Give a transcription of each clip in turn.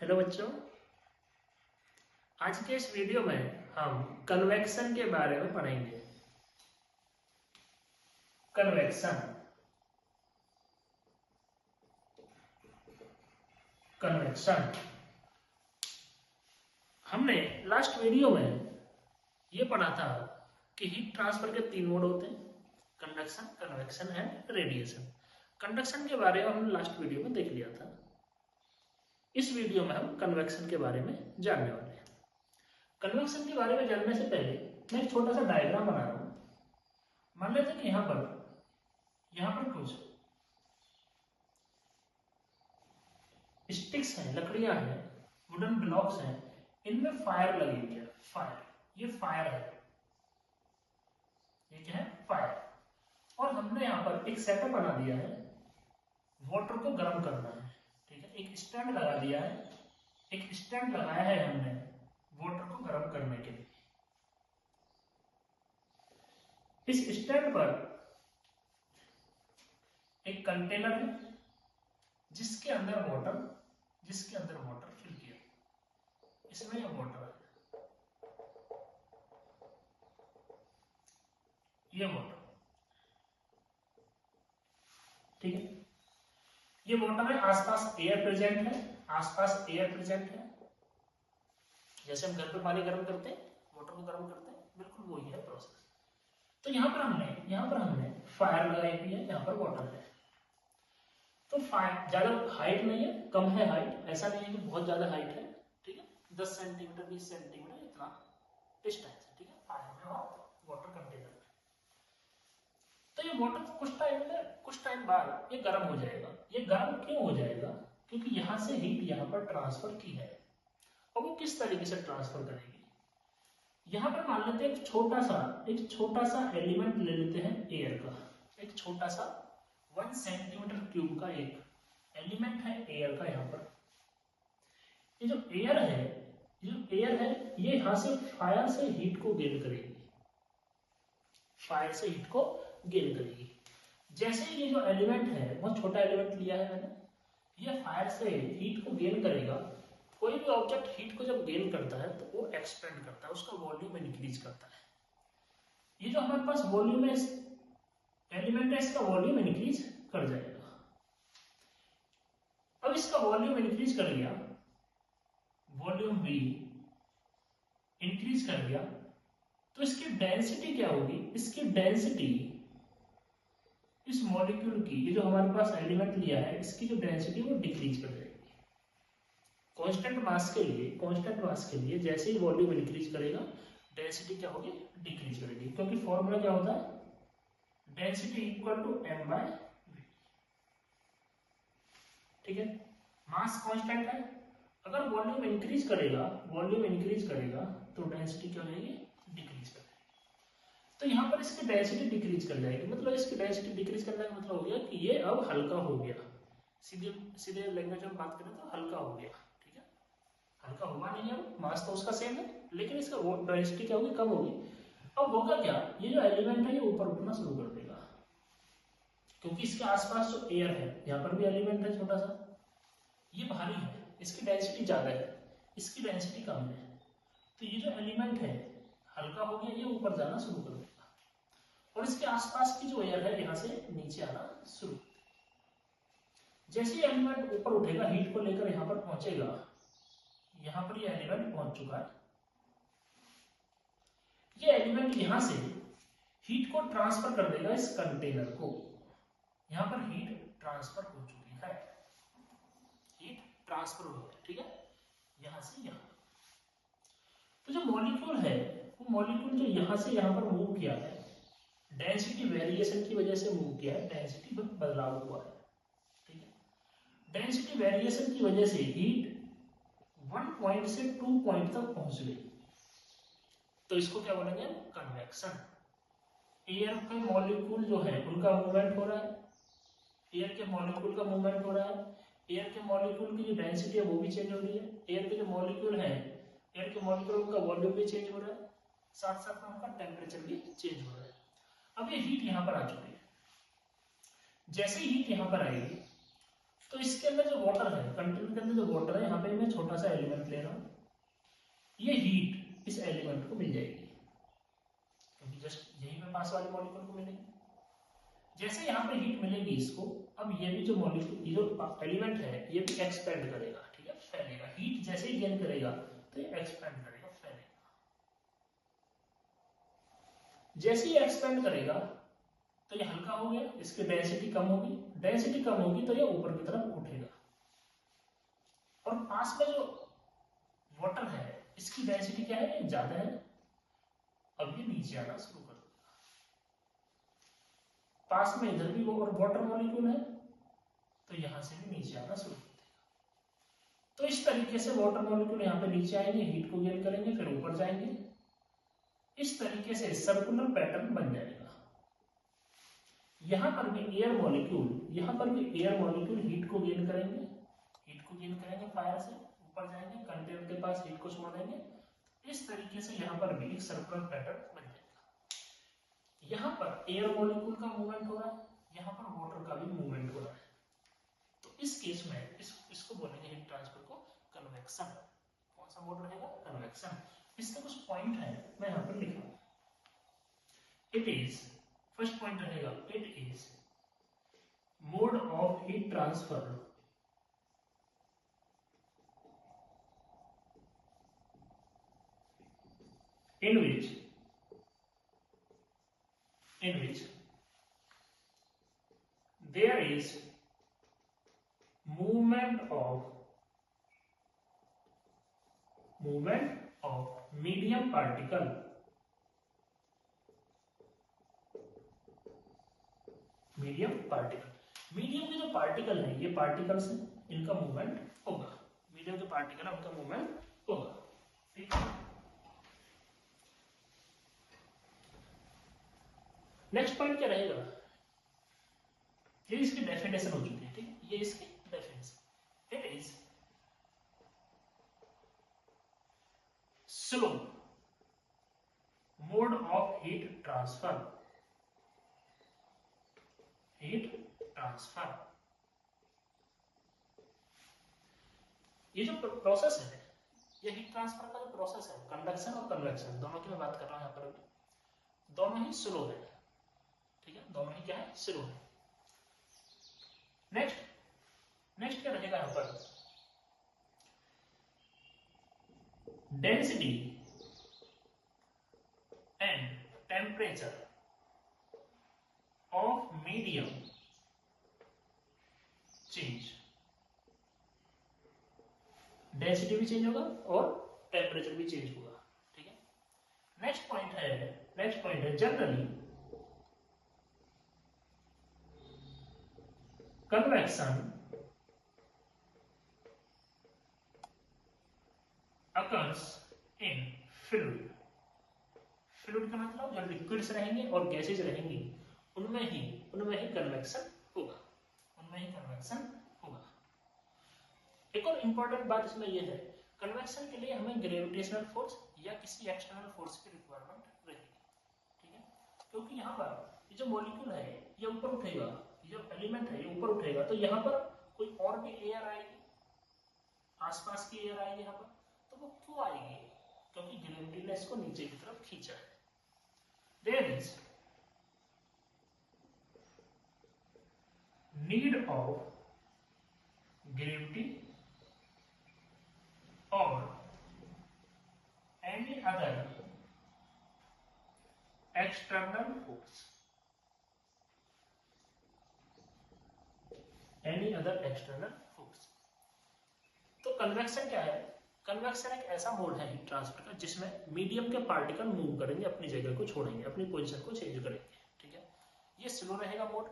Hello बच्चों, आज के इस वीडियो में हम कन्वेक्शन के बारे में पढ़ेंगे। कन्वेक्शन कन्वेक्शन हमने लास्ट वीडियो में ये पढ़ा था कि हीट ट्रांसफर के 3 मोड होते हैं, conduction, convection and radiation. Conduction के बारे में हमने लास्ट वीडियो में देख लिया था। इस वीडियो में हम कन्वेक्शन के बारे में जानने वाले हैं। कन्वेक्शन के बारे में जानने से पहले मैं एक छोटा सा डायग्राम बना रहा हूं। मान लेते हैं कि यहां पर कुछ स्टिक्स हैं, लकड़ियां हैं, वुडन ब्लॉक्स हैं, इनमें फायर लगी हुई है। ये फायर है, ये क्या है? फायर। और हमने यहाँ पर एक सेटअप बना दिया है, वाटर को गर्म करना है। ठीक है, एक स्टैंड लगा दिया है, एक स्टैंड लगाया है हमने वाटर को गर्म करने के लिए। इस स्टैंड पर एक कंटेनर है जिसके अंदर वाटर फिल किया। इसमें यह वाटर है, ये वाटर, ठीक है। ये वाटर है, आसपास एयर प्रेजेंट है, जैसे हम घर पे पानी गर्म करते हैं, वाटर को गर्म करते हैं, बिल्कुल वही है प्रोसेस। तो यहाँ पर हमने फायर लगाई हुई है, यहाँ पर वाटर है। तो फायर ज्यादा हाइट नहीं है, कम है हाइट, ऐसा नहीं है कि बहुत ज्यादा हाइट है, ठीक है। 10 सेंटीमीटर 20 सेंटीमीटर इतना डिस्टेंस है, ठीक है, फायर में और वाटर कंटेनर में। तो ये वाटर कुछ टाइम बाद ये गर्म हो जाएगा। ये गर्म क्यों हो जाएगा? क्योंकि यहाँ से हीट यहाँ पर ट्रांसफर की है। और वो किस तरीके से ट्रांसफर करेगी? यहाँ पर मान लेते हैं एक छोटा सा एलिमेंट ले लेते हैं एयर का। एक छोटा सा 1 सेंटीमीटर क्यूब का एक एलिमेंट है एयर का। यहाँ पर ये जो एयर है ये यहाँ से फायर से हीट को गेन करेगी। जैसे ये जो एलिमेंट है, बहुत छोटा एलिमेंट लिया है मैंने, ये फायर से हीट को गेन करेगा। कोई भी ऑब्जेक्ट हीट को जब गेन करता है तो वो एक्सपेंड करता है, उसका वॉल्यूम इंक्रीज करता है। ये जो हमारे पास वॉल्यूम है, एलिमेंट है, इसका वॉल्यूम इंक्रीज कर जाएगा। अब इसका वॉल्यूम इंक्रीज कर गया, वॉल्यूम भी इंक्रीज कर गया, तो इसकी डेंसिटी क्या होगी? इसकी डेंसिटी इस मॉलिक्यूल की, ये जो हमारे पास एलिमेंट लिया है, इसकी जो डेंसिटी वो डिक्रीज कर जाएगी। कांस्टेंट मास के लिए जैसे ही वॉल्यूम इंक्रीज करेगा, डेंसिटी क्या होगी? डिक्रीज करेगी। क्योंकि फॉर्मूला क्या होता है? Density equal to m by v, ठीक है। मास कांस्टेंट है, अगर वॉल्यूम इंक्रीज करेगा तो डेंसिटी क्या हो जाएगी? डिक्रीज कर जाएगी। तो यहाँ पर इसकी डेंसिटी डिक्रीज कर जाएगी, मतलब इसकी डेंसिटी डिक्रीज करने का मतलब हो गया कि ये अब हल्का हो गया। सीधे लैंग्वेज में बात करें तो हल्का हो गया, ठीक है। हल्का हुआ नहीं है, मास तो उसका सेम है, लेकिन इसका डेंसिटी क्या होगी? कम होगी। अब होगा क्या? ये जो एलिमेंट है ये ऊपर उठना शुरू कर देगा, क्योंकि इसके आसपास जो एयर है, यहाँ पर भी एलिमेंट है छोटा सा, ये भारी है, इसकी डेंसिटी ज्यादा है, इसकी डेंसिटी कम है। तो ये जो एलिमेंट है हल्का हो गया, ये ऊपर जाना शुरू कर देगा, और इसके आसपास की जो एयर है यहाँ से नीचे आना शुरू कर देगा। जैसे ही एलिमेंट ऊपर उठेगा, हीट को लेकर यहाँ पर पहुंचेगा, यहाँ पर ये एलिमेंट पहुंच चुका है। ये एलिमेंट यहाँ से हीट को ट्रांसफर कर देगा इस कंटेनर को। यहाँ पर हीट ट्रांसफर हो चुकी है, ठीक है, यहां से यहां। तो जो मॉलिक्यूल है, वो मॉलिक्यूल जो यहां से यहां पर मूव किया है, डेंसिटी वेरिएशन की वजह से मूव किया है, डेंसिटी में बदलाव हुआ है, ठीक है। डेंसिटी वेरिएशन की वजह से हीट 1 पॉइंट से 2 पॉइंट तक पहुंच गई। तो इसको क्या बोलेंगे? कन्वेक्शन। एयर के मॉलिक्यूल जो है उनका मूवमेंट हो रहा है, एयर के मॉलिक्यूल का मूवमेंट हो रहा है, एयर के मॉलिक्यूल की जो डेंसिटी है वो भी चेंज हो रही है, एयर के जो मॉलिक्यूल है, एयर के मॉलिक्यूल का वॉल्यूम भी चेंज हो रहा है, साथ साथ में उनका टेम्परेचर भी चेंज हो रहा है। अब ये हीट यहाँ पर आ चुकी है। जैसे ही हीट यहाँ पर आएगी, तो इसके अंदर जो वाटर है, कंटेनर के अंदर जो वाटर है, यहाँ पे मैं छोटा सा एलिमेंट ले रहा हूँ, ये हीट इस एलिमेंट को मिल जाएगी, क्योंकि जस्ट यहीं पे पास वाले मॉलिक्यूल को मिलेगी। जैसे यहाँ पे हीट मिलेगी इसको, अब ये भी जो मॉलिक्यूल, ये जो एलिमेंट है, ये भी एक्सपेंड करेगा, ठीक है, फैलेगा। हीट जैसे ही गेन करेगा तो ये एक्सपेंड करेगा, फैलेगा। जैसे ही एक्सपेंड करेगा तो ये हल्का हो गया, इसकी डेंसिटी कम होगी, डेंसिटी कम होगी तो ये ऊपर की तरफ उठेगा, और पास में जो वाटर है इसकी डेंसिटी क्या है, ज्यादा है, अब ये नीचे आना शुरू कर देगा। पास में इधर भी वो और वाटर मॉलिक्यूल है, तो यहां से भी नीचे आना शुरू कर देगा। तो इस तरीके से वाटर मॉलिक्यूल यहाँ पे नीचे आएंगे, हीट को गेन करेंगे, फिर ऊपर जाएंगे। इस तरीके से सर्कुलर पैटर्न बन जाएगा। यहां पर भी एयर मॉलिक्यूल, यहां पर भी एयर मॉलिक्यूल हीट को गेन करेंगे, हीट को गेन करेंगे, फायर से ऊपर जाएंगे, कंटेनर के पास हीट को छोड़ देंगे। इस तरीके से यहां पर भी एक सर्कुलर पैटर्न बन जाएगा। यहां पर एयर मॉलिक्यूल का मूवमेंट हो रहा है, यहां पर वाटर का भी मूवमेंट हो रहा है। तो इस केस में इसको बोलेंगे हीट ट्रांसफर को कन्वेक्शन। कौन सा मोड रहेगा, कन्वेक्शन। इसके कुछ पॉइंट है, मैं यहां पर लिखा, इट इज, फर्स्ट पॉइंट रहेगा, it is mode of heat transfer in which there is movement of medium particle, medium के जो पार्टिकल है, ये पार्टिकल्स हैं, इनका मूवमेंट होगा, मीडियम के पार्टिकल है उनका मूवमेंट होगा, ठीक है। नेक्स्ट पॉइंट क्या रहेगा, ये इसकी डेफिनेशन हो चुकी है, ठीक है, ये इसकी definition, it is slow mode of heat transfer, ये जो प्रोसेस है, ये हीट ट्रांसफर का जो प्रोसेस है, कंडक्शन और कन्वेक्शन दोनों की मैं बात कर रहा हूं यहाँ पर, दोनों ही स्लो है, ठीक है, दोनों ही क्या है, स्लो है। नेक्स्ट क्या रहेगा यहां पर, density and temperature of medium change, density भी चेंज होगा और टेम्परेचर भी चेंज होगा, ठीक है। नेक्स्ट पॉइंट है generally convection occurs in fluid, fluid का मतलब जो लिक्विड्स रहेंगे और गैसेज रहेंगी उनमें ही कन्वेक्शन होगा, एक और इंपॉर्टेंट बात इसमें यह है, कन्वेक्शन के लिए हमें ग्रेविटेशनल फोर्स या किसी एक्सटर्नल फोर्स की रिक्वायरमेंट रहेगी, ठीक है, क्योंकि यहाँ पर ये जो मॉलिक्यूल है ये ऊपर उठेगा, जो एलिमेंट है ये ऊपर उठेगा, तो यहाँ पर कोई और भी एयर आएगी, आसपास की एयर आएगी यहाँ पर, तो वो क्यों आएगी, क्योंकि ग्रेविटी ने इसको नीचे की तरफ खींचा है। There is need of gravity और एनी अदर एक्सटर्नल फोर्स, तो कन्वेक्शन क्या है, कन्वेक्शन एक ऐसा मोड है हीट ट्रांसफर का जिसमें मीडियम के पार्टिकल मूव करेंगे, अपनी जगह को छोड़ेंगे, अपनी पोजीशन को चेंज करेंगे, ठीक है। ये स्लो रहेगा मोड,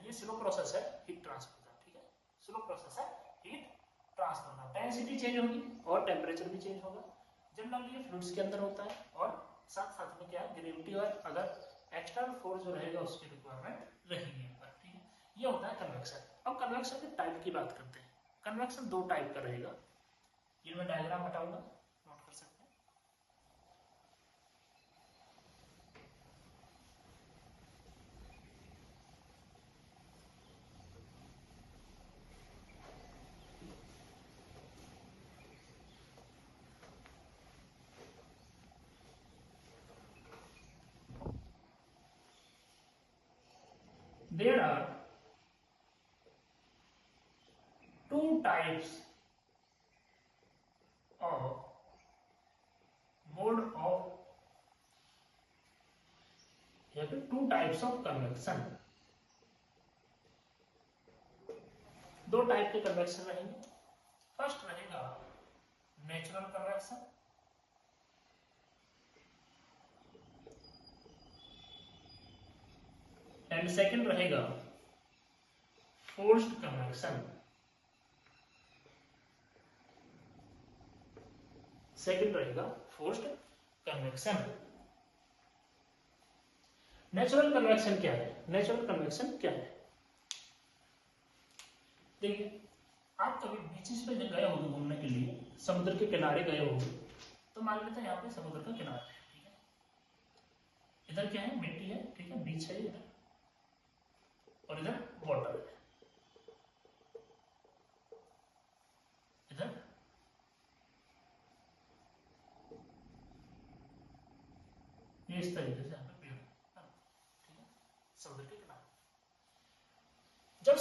ये स्लो प्रोसेस है हीट ट्रांसफर का, ठीक है, स्लो प्रोसेस है हीट ट्रांसफर का। डेंसिटी चेंज होगी और टेम्परेचर भी चेंज होगा, जनरली ये फ्लूइड्स के अंदर होता है, और साथ साथ में क्या है, ग्रेविटी और अदर एक्सटर्नल फोर्स जो रहेगा उसकी रिक्वायरमेंट रहेगी, ठीक है। ये होता है कन्वेक्शन। अब कन्वेक्शन के टाइप की बात करते हैं। कन्वेक्शन दो टाइप का रहेगा, ये मैं डायग्राम हटाऊंगा, नोट कर सकते हैं। There are two types of mode of, या फिर टू टाइप्स ऑफ कन्वेक्शन, दो टाइप के कन्वेक्शन रहेंगे। फर्स्ट रहेगा नेचुरल कन्वेक्शन, एंड सेकंड रहेगा फोर्स्ड कन्वेक्शन। सेकंड रहेगा फोर्स्ड कन्वेक्शन। नेचुरल कन्वेक्शन क्या है? नेचुरल कन्वेक्शन क्या है? देखिए, आप कभी बीचेस पे गए होंगे घूमने के लिए, समुद्र के किनारे गए होंगे, तो मान लेते हैं यहाँ पे समुद्र का किनारा है, ठीक है, इधर क्या है? मिट्टी है, ठीक है, बीच है इधर, और इधर वाटर है, इधर ये इस तरीके से यहाँ पे पेड़, ठीक है, समुद्र के किनारे। जब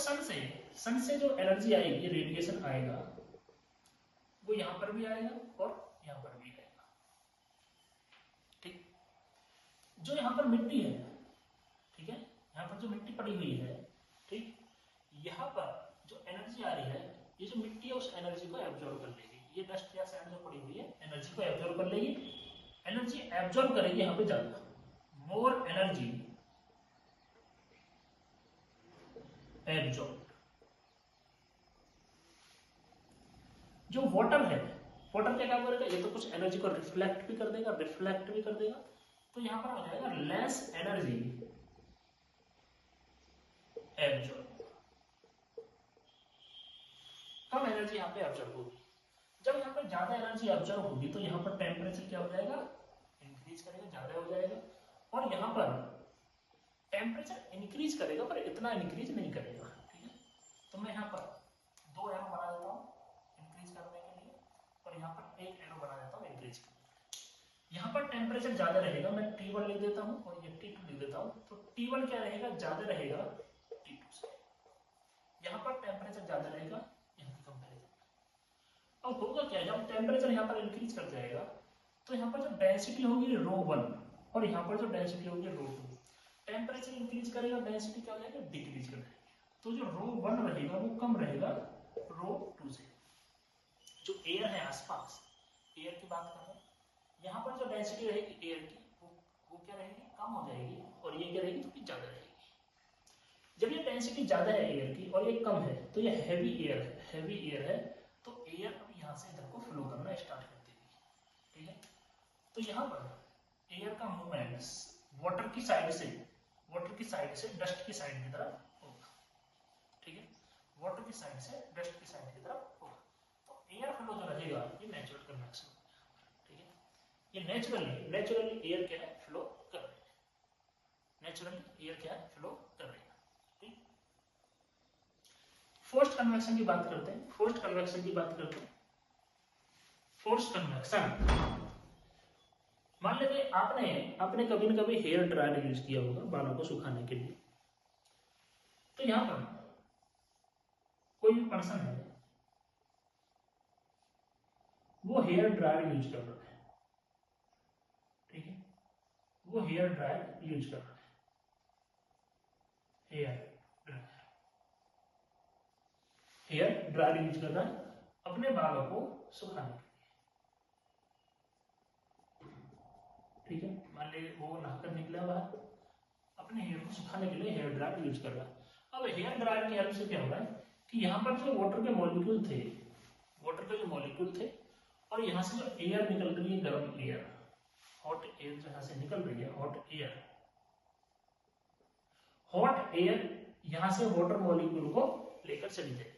सन से जो एनर्जी आएगी, रेडिएशन आएगा, वो यहां पर भी आएगा और यहां पर भी आएगा, ठीक। जो यहां पर मिट्टी है, ठीक है, यहां पर जो मिट्टी पड़ी हुई है, ठीक, यहां पर जो एनर्जी आ रही है, ये जो मिट्टी है उस एनर्जी को एब्जॉर्ब कर लेगी। ये डस्ट या सैंड जो पड़ी हुई है, एनर्जी को एब्जॉर्ब कर लेगी। एनर्जी एब्जॉर्ब करेगी यहां पे ज्यादा, मोर एनर्जी एब्जॉर्ब। जो वाटर है, वाटर क्या काम करेगा? ये तो कुछ एनर्जी को रिफ्लेक्ट भी कर देगा, रिफ्लेक्ट भी कर देगा, तो यहां पर हो जाएगा लेस एनर्जी एब्जॉर्ब, कम एनर्जी यहां पे एब्जॉर्ब होगी। जब यहां पर ज्यादा एनर्जी एब्जॉर्ब होगी तो यहां पर टेम्परेचर क्या हो जाएगा? इंक्रीज करेगा, ज्यादा हो जाएगा, और यहां पर टेम्परेचर इंक्रीज करेगा पर इतना इंक्रीज नहीं करेगा, ठीक है। तो मैं यहां पर दो एरो बना देता हूं इंक्रीज करने के लिए, और यहां पर एक एरो बना देता हूं इंक्रीज करने के लिए। यहां पर टेम्परेचर ज्यादा रहेगा, मैं T1 लिख देता हूं और ये T2 लिख देता हूं, तो T1 क्या रहेगा? ज्यादा रहेगा T2 से। यहां पर टेम्परेचर ज्यादा रहेगा यहां की कंपैरिजन। अब होगा क्या, जब टेम्परेचर यहाँ पर इंक्रीज कर जाएगा तो यहाँ पर जो डेंसिटी होगी ρ1 और यहाँ पर जो डेंसिटी होगी ρ2, टेम्परेचर इंक्रीज करेगा, डेंसिटी क्या हो जाएगा? डिक्रीज कर जाएगी। तो जो ρ1 रहेगा वो कम रहेगा ρ2 से। जो एयर है आसपास, एयर की बात कर रहे हैं, यहाँ पर जो डेंसिटी रहेगी एयर की वो क्या रहेगी? कम हो जाएगी, और ये क्या रहेगी? थोड़ी ज्यादा रहेगी। जब ये डेंसिटी ज्यादा है एयर की और ये कम है तो ये हैवी एयर है, हैवी एयर है, तो एयर अब यहाँ से इधर को फ्लो करना स्टार्ट कर देगी, ठीक है। तो यहाँ पर एयर का मूवमेंट वाटर की साइड से डस्ट की साइड की तरफ होगा, ठीक है, वाटर की साइड से डस्ट की साइड की तरफ होगा। तो एयर फ्लो जो रहेगा ये नेचुरल कन्वेक्शन, ठीक है, ये नेचुरली एयर क्या है? फ्लो कर रही है, नेचुरली एयर क्या है? फ्लो कर रही है। फोर्स्ड कन्वेक्शन की बात करते हैं, फोर्स्ड कन्वेक्शन मान लेते आपने कभी न कभी हेयर ड्रायर यूज किया होगा बालों को सुखाने के लिए। तो यहां पर कोई भी पर्सन है, वो हेयर ड्रायर यूज कर रहा है, ठीक है, वो हेयर ड्रायर यूज कर रहा है, हेयर ड्रायर यूज कर रहा है अपने बालों को सुखाने के लिए, ठीक है। मान लीजिए वो नहाकर निकला बाहर, अपने हेयर को सुखाने के लिए हेयर ड्रायर यूज कर रहा है। अब हेयर ड्रायर की हेल्प से क्या हो रहा है कि यहाँ पर जो वाटर के मॉलिक्यूल थे, और यहाँ से जो एयर निकल रही है, गर्म एयर, हॉट एयर जो यहाँ से निकल रही है, हॉट एयर यहाँ से वाटर मॉलिक्यूल को लेकर चली जाएगी,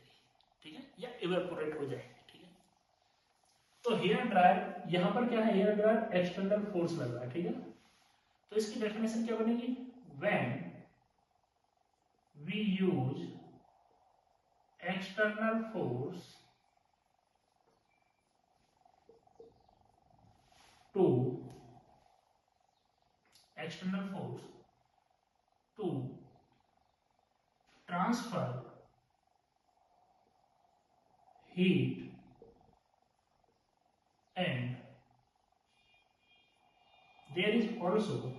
ठीक है, या इवेपोरेट हो जाएगी, ठीक है। तो हेयर ड्रायर यहाँ पर क्या है? हेयर ड्रायर एक्सटर्नल फोर्स लग रहा है, ठीक है। तो इसकी डेफिनेशन क्या बनेगी? When we use external force to transfer heat and there is also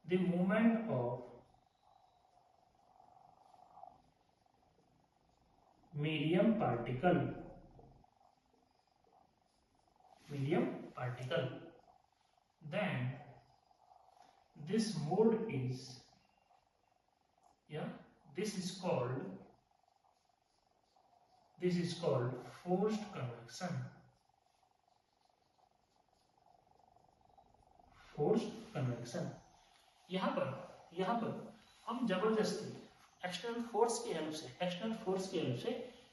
the movement of medium particle, then this mode is, this is called forced convection. यहाँ पर हम जबरदस्ती एक्सटर्नल फोर्स की हेल्प से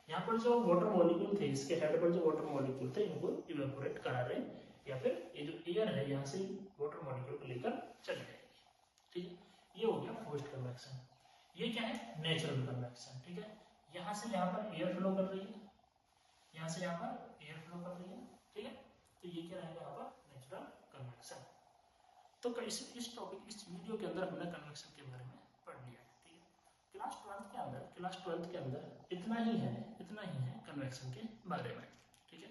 यहाँ पर जो वाटर मॉलिक्यूल थे, इसके हेड पर जो वाटर मॉलिक्यूल थे, इनको इवेपोरेट करा रहे हैं, या फिर ये जो एयर है यहाँ से वाटर मॉलिक्यूल को लेकर चले जाएगी। ठीक है, ये हो गया फोर्स्ड कन्वेक्शन। ये क्या है? Natural convection. ठीक है, यहाँ से यहाँ पर एयर फ्लो कर रही है, यहाँ से यहाँ पर एयर फ्लो कर रही है। ठीक है, तो ये क्या रहेगा यहाँ पर? Natural convection. तो इस वीडियो के अंदर हमने कन्वेक्शन के बारे में पढ़ लिया है। ठीक है, क्लास 12th के अंदर इतना ही है कन्वेक्शन के बारे में। ठीक है,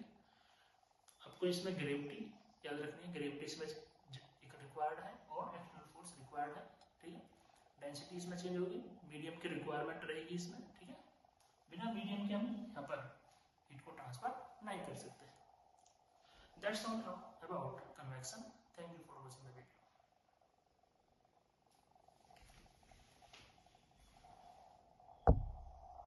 आपको इसमें ग्रेविटी याद रखनी है, ग्रेविटी इसमें रिक्वायर्ड है और एक्सटर्नल फोर्स रिक्वायर्ड है। ठीक है, डेंसिटी इसमें चेंज होगी, मीडियम की रिक्वायरमेंट रहेगी इसमें। ठीक है, बिना मीडियम के हम यहाँ पर हीट को ट्रांसफर नहीं कर सकते। That's all about convection. Thank you for watching the video.